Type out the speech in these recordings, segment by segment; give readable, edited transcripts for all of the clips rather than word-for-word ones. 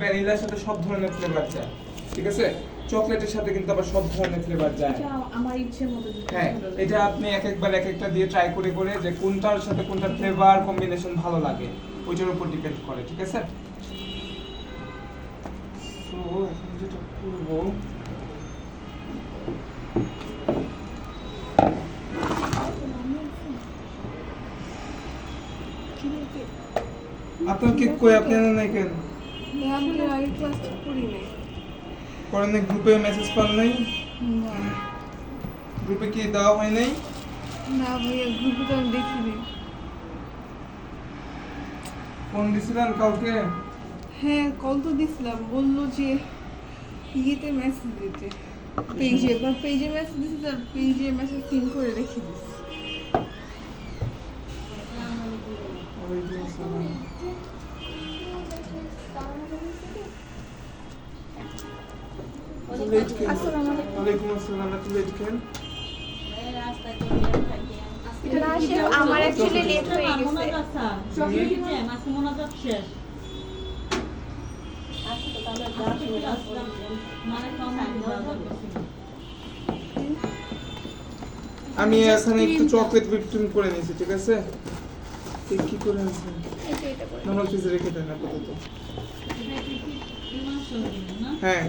ভ্যানিলার সাথে সব ধরনের ফ্লেভার যায়, ঠিক আছে? চকলেটের সাথে কিন্তু আবার সব ধরনের ফ্লেভার যায়। এটা আমার ইচ্ছের মতো হ্যাঁ, এটা আপনি একবার এক একটা দিয়ে ট্রাই করে করে যে কোনটার সাথে কোনটা ফ্লেভার কম্বিনেশন ভালো লাগে ওইটার উপর ডিপেন্ড করে, ঠিক আছে? সো এখন যেটা করবো, আপনার কেক কই? আপনি আনেন নাই কেন? আমি আগে ক্লাস করি নাই। করেন নাই? গ্রুপে মেসেজ পান নাই? গ্রুপে কি দেওয়া হয় নাই? না ভাইয়া, গ্রুপে তো আমি দেখিনি। ফোন দিছিলেন কাউকে? হ্যাঁ, কল তো দিছিলাম, বললো যে ইয়েতে মেসেজ দিতে, পেজে বা পেজে মেসেজ দিছি, তার পেজে মেসেজ সিন করে রেখে দিছি। ওয়ালাইকুম আসসালাম। এত লেট কেন? না শেফ, আমার অ্যাকচুয়ালি লেট হয়ে গেছে। আমি এখানে একটু চকলেট হুইপ ক্রিম করে নিয়েছি, ঠিক আছে? কেক কি করে আনছেন? এটা করে নরমাল ফ্রিজে রেখে দেন আপাতত। হ্যাঁ,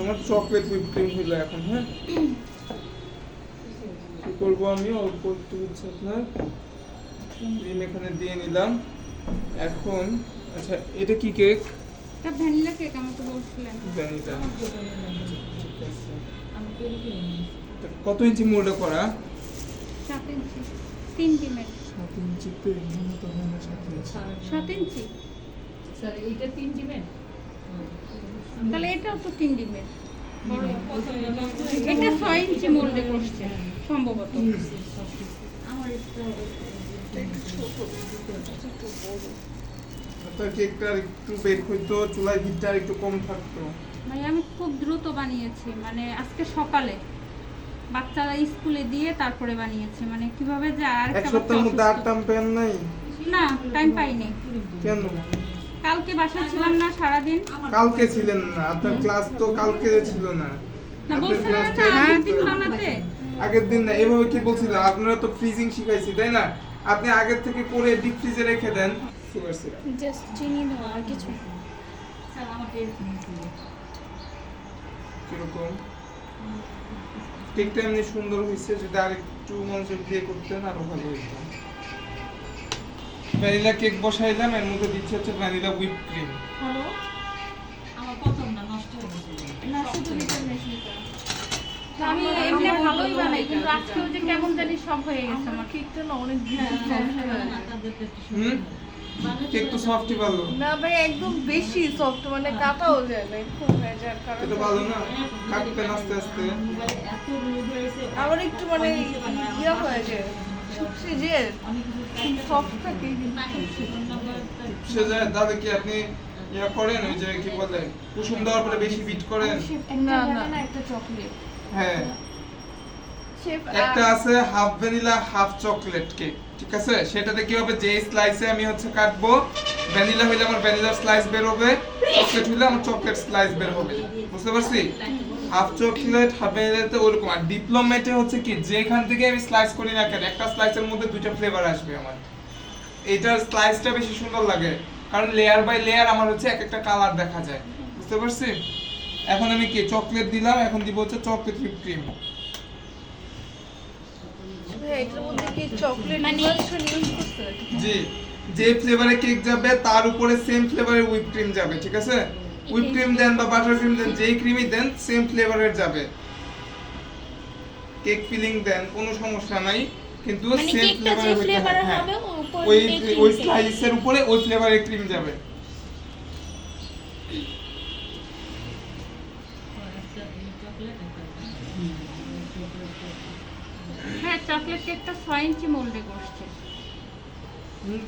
আমার চকলেট হুইপ ক্রিম হলো এখন। হ্যাঁ, কি করবো আমি, অল্প একটু হচ্ছে আপনার ক্রিম এখানে দিয়ে নিলাম। এখন আচ্ছা, এটা কি কেক? এটা ভ্যানিলা কেক, আমাকে বলছিলেন। ভ্যানিলা। ঠিক আছে। কত ইঞ্চি মোল্ডে করা? 7 ইঞ্চি 3 ডিমের। 7 ইঞ্চিতে মনে তো হয় না 7 ইঞ্চি। 7 ইঞ্চি স্যার এইটা 3 দিবেন? তাহলে এটাও তো 3 ডিমের। এটা 6 ইঞ্চি মোল্ডে করছে সম্ভবত। আমার একটা আপনার কেকটা একটু বেক হইতো, চুলায় হিটটা আর একটু কম থাকতো। ভাই আমি খুব দ্রুত বানিয়েছি, মানে আজকে সকালে বাচ্চারা স্কুলে দিয়ে তারপরে বানিয়েছি। মানে কিভাবে যে আর এক একটা সপ্তাহের মধ্যে আর টাইম পেন নাই না, টাইম পাইনি। কেন? কালকে বাসায় ছিলাম না সারাদিন। কালকে ছিলেন না, আপনার ক্লাস তো কালকে ছিল না। না আপনার বলছিলাম ক্লাসটা না আগের দিন বানাতে। আগের দিন না, এভাবে কি বলছিল? আপনারা তো ফ্রিজিং শিখাইছি, তাই না? আপনি আগের থেকে করে ডিপ ফ্রিজে রেখে দেন। সুগার সিরাপ জাস্ট চিনি দেওয়া, আর কিছু না। স্যার আমাকে কিরকম কেকটা এমনি সুন্দর হয়েছে, যদি আর একটু মনোযোগ দিয়ে করতেন আরো ভালো হতো। ভ্যানিলা কেক বসাইলাম, এর মধ্যে দিচ্ছে হচ্ছে ভ্যানিলা হুইপ ক্রিম। হলো আমার প্রথমটা নষ্ট হয়ে গেছে। না শুধু লিটার মেশিন করা। আমি এমনি ভালোই বানাই, কিন্তু আজকে যে কেমন জানি সব হয়ে গেছে আমার আমার। কেকটা না অনেক বেশি হ্যাঁ, soft হ্যাঁ, হয়। না, তাদেরকে একটু হুম, কেক তো সফটই ভালো। না ভাই, একদম বেশি সফট, মানে কাটাও যায় না, এরকম হয়ে যায়। কারণ এটা ভালো না, কাটতেন আস্তে আস্তে। এত রোদ হয়েছে আমার একটু মানে ইয়া হয়ে যায়, শুকছে যে খুব সফট থাকে কিন্তু সে যায় দাদা, কি আপনি ইয়া করেন ওই যে কি বলে কুসুম দেওয়ার পরে বেশি বিট করেন? না, না। একটা চকলেট। হ্যাঁ, শেফ একটা আছে half vanilla half chocolate cake, ঠিক আছে? সেটাতে কি হবে, যে স্লাইসে আমি হচ্ছে কাটবো, ভ্যানিলা হইলে আমার ভ্যানিলার স্লাইস বের হবে, চকলেট হইলে আমার চকলেট স্লাইস বের হবে। বুঝতে পারছি? হাফ চকলেট হাফ ভ্যানিলাতে ওরকম। আর ডিপ্লোমেটে হচ্ছে কি, যেখান থেকে আমি স্লাইস করি না কেন, একটা স্লাইসের মধ্যে দুইটা ফ্লেভার আসবে আমার। এইটার স্লাইসটা বেশি সুন্দর লাগে, কারণ লেয়ার বাই লেয়ার আমার হচ্ছে এক একটা কালার দেখা যায়। বুঝতে পারছি? এখন আমি কি চকলেট দিলাম, এখন দিব হচ্ছে চকলেট হুইপ ক্রিম। এটার মধ্যে কি চকলেট মানে- ভার্সন ইউজ করতে হয়? জি, যে ফ্লেভারে কেক যাবে তার উপরে সেম ফ্লেভারের হুইপ ক্রিম যাবে, ঠিক আছে? হুইপ ক্রিম দেন বা বাটার ক্রিম দেন, যেই ক্রিমই দেন সেম ফ্লেভারের যাবে। কেক ফিলিং দেন, কোনো সমস্যা নাই, কিন্তু মানে সেম কেকটা যে ফ্লেভারের হইতে ফ্লেভারের হবে। হ্যাঁ, হবে উপর ওই দিয়ে ওই cream স্লাইসের উপরে ওই ফ্লেভারের ক্রিম যাবে। হ্যাঁ, চকলেট কেকটা 6 ইঞ্চি মোল্ডে করছে।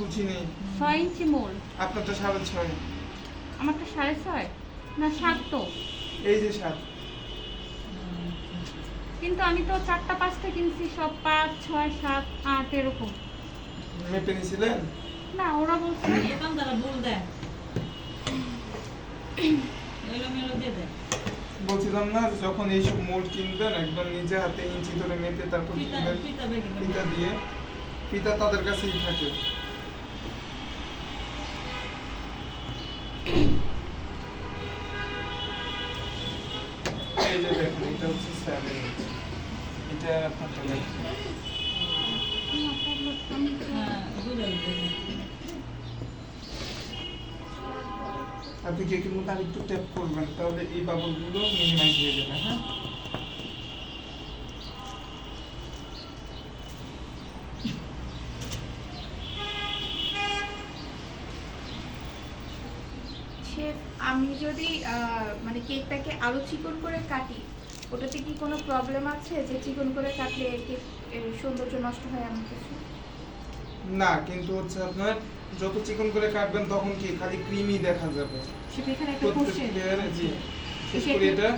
বুঝিনি। 6 ইঞ্চি মোল্ড। আপনারটা 6.5। আমারটা 6.5 না 7 তো। এই যে 7। কিন্তু আমি তো 4টা 5টা কিনছি, সব 5 6 7 8 এরকম। মেপে নিছিলেন? না, ওরা বলছে এখান দ্বারা ভুল দেয়। এলোমেলো দিয়ে দেয়। বলছিলাম না যখন এইসব মোল্ড কিনবেন একদম নিজে হাতে ইঞ্চি ধরে মেপে তারপর কিনবেন ফিতা বেগে দেয়। ফিতা দিয়ে, ফিতা তাদের কাছেই থাকে। এই যে দেখেন এটা হচ্ছে 7 ইঞ্চ, এটা আপনারটা দেখেন। হ্যাঁ, বুঝাই দেয়। আপনি কেকের মধ্যে আরেকটু ট্যাপ করবেন তাহলে এই বাবলগুলো মিনিমাইজ হয়ে যাবে। হ্যাঁ, শেফ, আমি যদি মানে কেকটাকে আরো চিকন করে কাটি, ওটাতে কি কোনো প্রবলেম আছে যে চিকন করে কাটলে কেক সৌন্দর্য নষ্ট হয় এমন কিছু? না কিন্তু হচ্ছে আপনার যত চিকন করে কাটবেন তখন কি খালি ক্রিমই দেখা যাবে। সেটা এখানে একটা প্রত্যেক কোশ্চেন লেয়ারে জি শেষ করি এটা,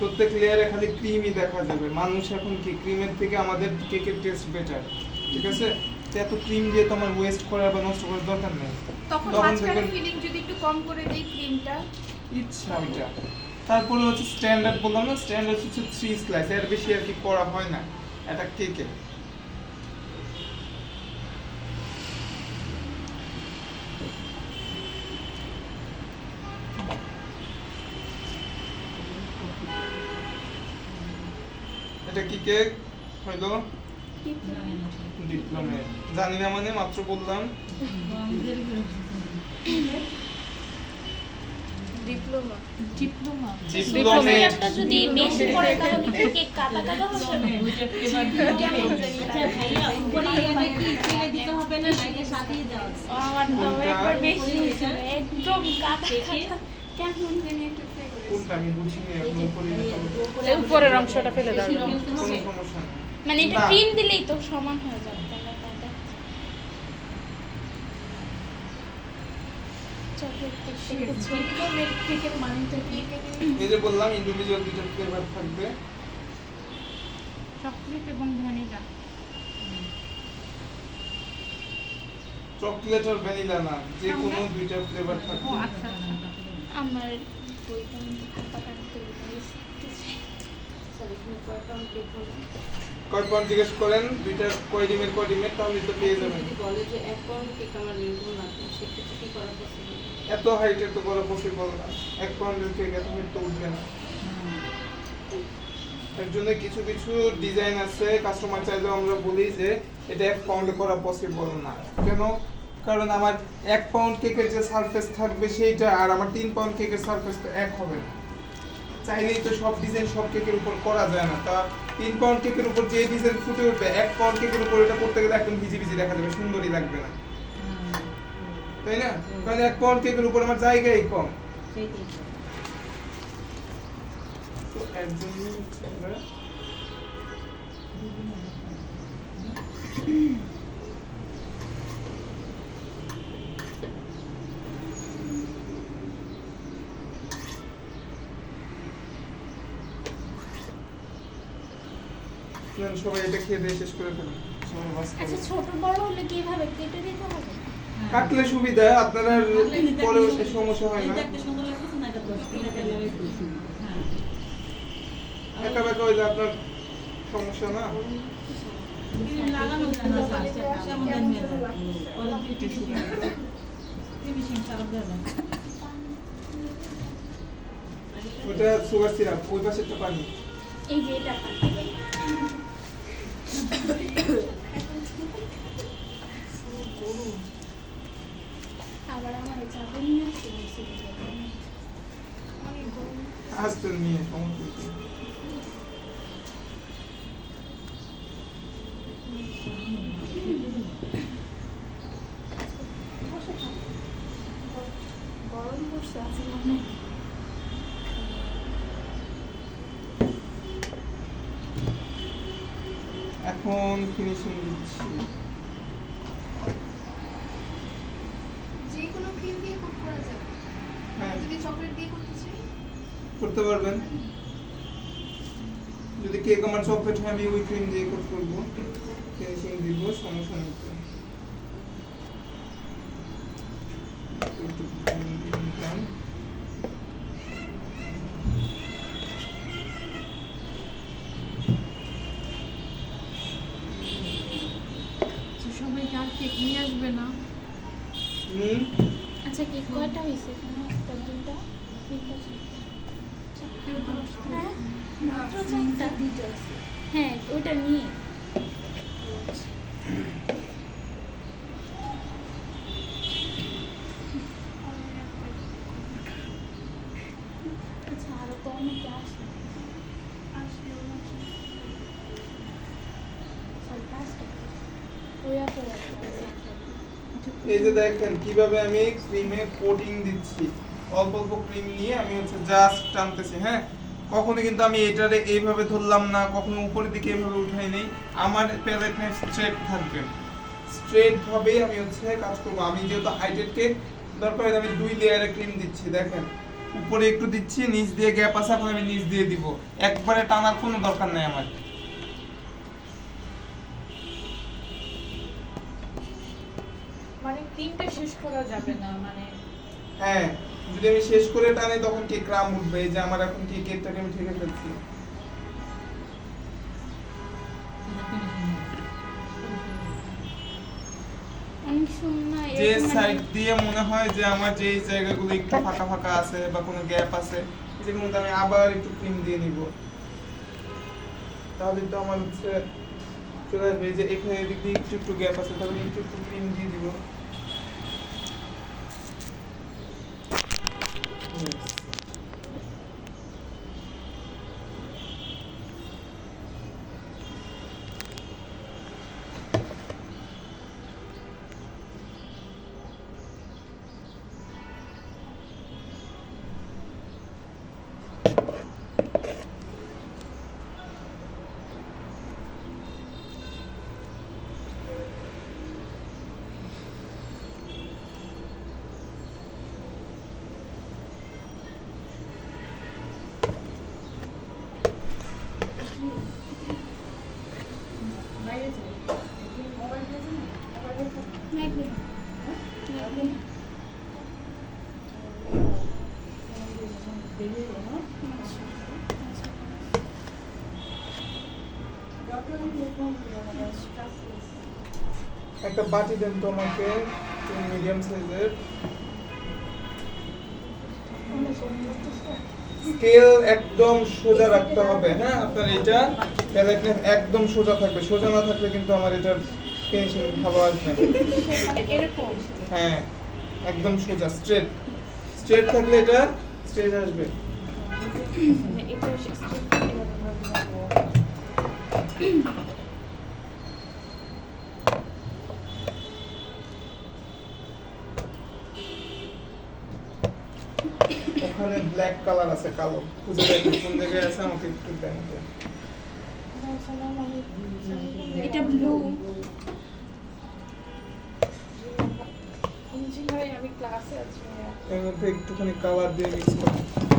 প্রত্যেক লেয়ারে খালি ক্রিমই দেখা যাবে। মানুষ এখন কি ক্রিমের থেকে আমাদের কেকের টেস্ট বেটার, ঠিক আছে? তো এত ক্রিম দিয়ে তো আমার ওয়েস্ট করার বা নষ্ট করার দরকার নেই। তখন তখন মাঝখানে দেখবেন ফিলিং যদি একটু কম করে দেই ক্রিমটা। ইচ্ছা ওইটা। তারপরে হচ্ছে স্ট্যান্ডার্ড বললাম না, স্ট্যান্ডার্ড হচ্ছে 3 স্লাইস, এর বেশি আর কি করা হয় না এটা কেকে। এটা কি কেক হইলো? জানি না। ডিপ্লোমে জানি না মানে মাত্র বললাম। আমি দেরি করে ডিপ্লোমা। ডিপ্লোমা। ডিপ্লোমে একটা যদি বেশি পড়ে তাহলে কি কেক কাটা কাটা হবে? ওইটা এবার আচ্ছা ভাইয়া উপরে এনে কি ফেলে দিতে হবে না নাকি সাথেই দেওয়া আছে? আমার তো একবার বেশি হয়েছিল একদম কাটা কাটা কেমন জানি একটু ফ্রাই করে। কোনটা আমি বুঝিনি এখন উপরে দিতে হবে। উপরের অংশটা ফেলে দাও কোনো সমস্যা নেই। মানে এটা না। ক্রিম দিলেই তো সমান হয়ে যাবে চকলেট ডিপ্লোমের কেকের মানটা কি? এই যে বললাম ইন্ডিভিজুয়াল দুটো ফ্লেভার থাকবে। চকলেট এবং ভ্যানিলা। চকলেট আর ভ্যানিলা না, যে কোনো দুইটা ফ্লেভার ও থাকবে। আচ্ছা আচ্ছা। আমার বইটা খাতা কাটতে কয় পাউন্ড জিজ্ঞেস করেন, দুইটা কয় ডিমের তাহলে তো পেয়ে যাবেন। যদি বলে যে 1 পাউন্ড কেক আমার নির্ভুল লাগবে, সেক্ষেত্রে কি করা পসিবল? এত হাইটের তো করা পসিবল না, 1 পাউন্ডের কেক এত হাইট তো উঠবে না। এর জন্য কিছু কিছু ডিজাইন আছে কাস্টমার চাইলেও আমরা বলি যে এটা 1 পাউন্ডে করা পসিবল না। কেন? কারণ আমার 1 পাউন্ড কেকের যে সারফেস থাকবে সেইটা আর আমার 3 পাউন্ড কেকের সারফেস তো এক হবে না। চাইলেই তো সব ডিজাইন সব কেকের উপর করা যায় না। তা 3 পাউন্ড কেকের উপর যে ডিজাইন ফুটে উঠবে 1 পাউন্ড কেকের উপর এটা করতে গেলে একদম ভিজি ভিজি দেখা যাবে, সুন্দরই লাগবে না, তাই না? কারণ 1 পাউন্ড কেকের উপর আমার জায়গাই কম। সেইটাই তো এর জন্য আমরা সবাই এটা খেয়ে দিয়ে শেষ করে ফেলুন। সবাই বাস করুন। আচ্ছা ছোট বড় হলে কিভাবে কেটে দিতে হবে? কাটলে সুবিধা, আপনারা পরে সমস্যা হয় না। এটা একটা সুন্দর লাগতেছে না, এটা 10 টাকা দিয়ে লাগাইছি। হ্যাঁ, একা বেকা হইলে আপনার সমস্যা না। লাগানো যায় না, সেমন দেন মেয়ে যায়। পরে দিয়ে টিস্যু ফিনিশিং সারা দেয় না। ওটা সুগার সিরাপ, ওই পাশে একটা পানি। এই যে এটা কাটবে। আবার আমার যাবে না আস্তে নিয়ে সমস্যা নেই। গরম করছে আছে মনে হয়। এখন ফিনিশিং দিচ্ছি। যে কোনো ক্রিম দিয়ে কোট করা যাবে। হ্যাঁ, যদি চকলেট দিয়ে করতে চাই করতে পারবেন। যদি কেক আমার চকলেট হয় আমি ওই ক্রিম দিয়ে কোট করব, ফিনিশিং দিব, সমস্যা নেই। একটু cream দিলাম। হয়েছে এখানে একটা দুইটা ঠিক আছে হ্যাঁ মাত্র চারটা হ্যাঁ ওইটা নিয়ে আচ্ছা আরো তো অনেকে আসে ওই আপু এই যে দেখেন কিভাবে আমি ক্রিমে কোটিং দিচ্ছি, অল্প অল্প ক্রিম নিয়ে আমি হচ্ছে জাস্ট টানতেছি। হ্যাঁ, কখনো কিন্তু আমি এটারে এইভাবে ধরলাম না, কখনো উপরের দিকে এইভাবে উঠাই নেই। আমার প্যালেট নেক স্ট্রেট থাকবে, স্ট্রেট ভাবেই আমি হচ্ছে কাজ করব। আমি যেহেতু হাইটেড কেক, দরকার হলে আমি 2 লেয়ারে ক্রিম দিচ্ছি। দেখেন উপরে একটু দিচ্ছি, নিচ দিয়ে গ্যাপ আছে, এখন আমি নিচ দিয়ে দিব। একবারে টানার কোনো দরকার নাই আমার। মানে ক্রিমটা শেষ করা যাবে না মানে হ্যাঁ, যদি আমি শেষ করে টানি তখন কেক ক্রাম উঠবে। এই যে আমার এখন কেকটাকে আমি ঠেকে ফেলছি। অনেক সময় না যে এরকম সাইড দিয়ে মনে হয় যে আমার যে জায়গাগুলো একটু ফাঁকা ফাঁকা আছে বা কোনো গ্যাপ আছে, যেগুলোতে আমি আবার একটু ক্রিম দিয়ে নিব। তাহলে তো আমার হচ্ছে চলে আসবে। এই যে এখানে এদিক দিয়ে একটু একটু গ্যাপ আছে, তাহলে একটু একটু ক্রিম দিয়ে দিব। একটা বাটি দেন তো আমাকে, মিডিয়াম সাইজের। স্কেল একদম সোজা রাখতে হবে। হ্যাঁ, আপনার এটা প্যালেট নাইফ একদম সোজা থাকবে। সোজা না থাকলে কিন্তু আমার এটার ফিনিশিং ভালো আসবে না। এরকম হ্যাঁ, একদম সোজা স্ট্রেট। স্ট্রেট থাকলে এটা স্ট্রেট আসবে। এটা ওখানে ব্ল্যাক কালার আছে, কালো খুঁজে দেখুন কোন জায়গায় আছে, আমাকে একটু দেন। এটা ব্লু আমি ক্লাসে আছি এর মধ্যে একটুখানি কালার দিয়ে মিক্স করুন।